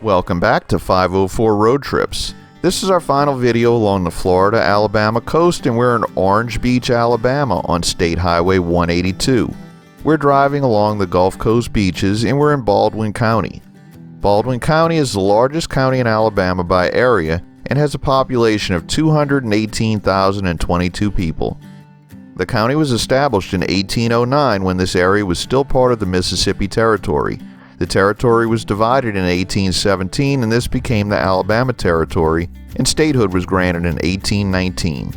Welcome back to 504 Road Trips. This is our final video along the Florida-Alabama coast, and we're in Orange Beach, Alabama on State Highway 182. We're driving along the Gulf Coast beaches, and we're in Baldwin County. Baldwin County is the largest county in Alabama by area and has a population of 218,022 people. The county was established in 1809 when this area was still part of the Mississippi Territory. The territory was divided in 1817 and this became the Alabama Territory, and statehood was granted in 1819.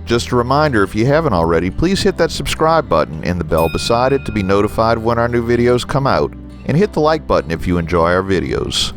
Just a reminder, if you haven't already, please hit that subscribe button and the bell beside it to be notified when our new videos come out, and hit the like button if you enjoy our videos.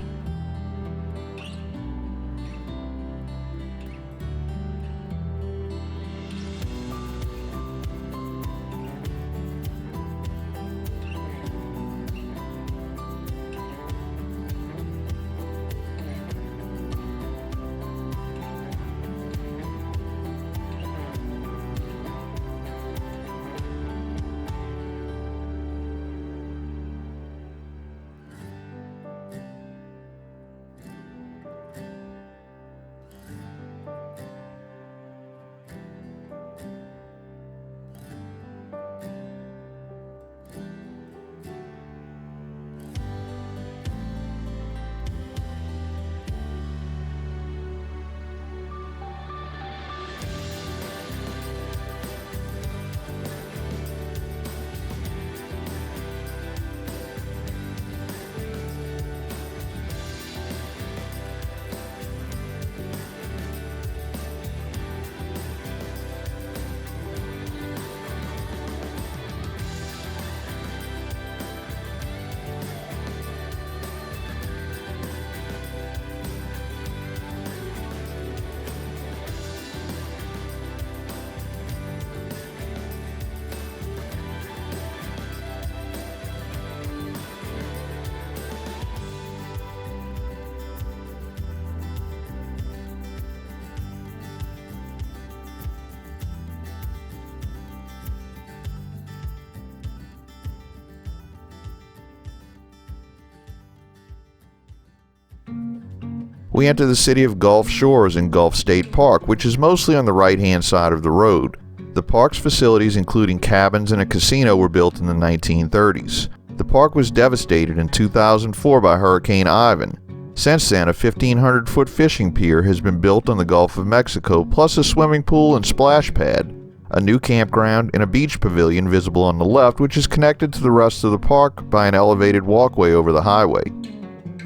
We enter the city of Gulf Shores in Gulf State Park, which is mostly on the right-hand side of the road. The park's facilities, including cabins and a casino, were built in the 1930s. The park was devastated in 2004 by Hurricane Ivan. Since then, a 1,500-foot fishing pier has been built on the Gulf of Mexico, plus a swimming pool and splash pad, a new campground, and a beach pavilion visible on the left, which is connected to the rest of the park by an elevated walkway over the highway.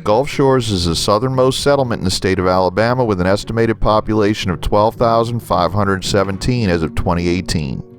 Gulf Shores is the southernmost settlement in the state of Alabama with an estimated population of 12,517 as of 2018.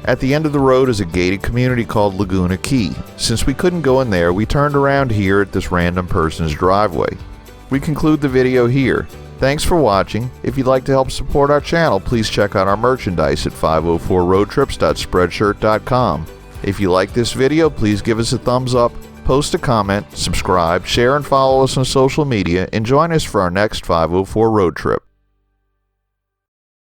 At the end of the road is a gated community called Laguna Key. Since we couldn't go in there, we turned around here at this random person's driveway. We conclude the video here. Thanks for watching. If you'd like to help support our channel, please check out our merchandise at 504roadtrips.spreadshirt.com. If you like this video, please give us a thumbs up, post a comment, subscribe, share and follow us on social media, and join us for our next 504 road trip.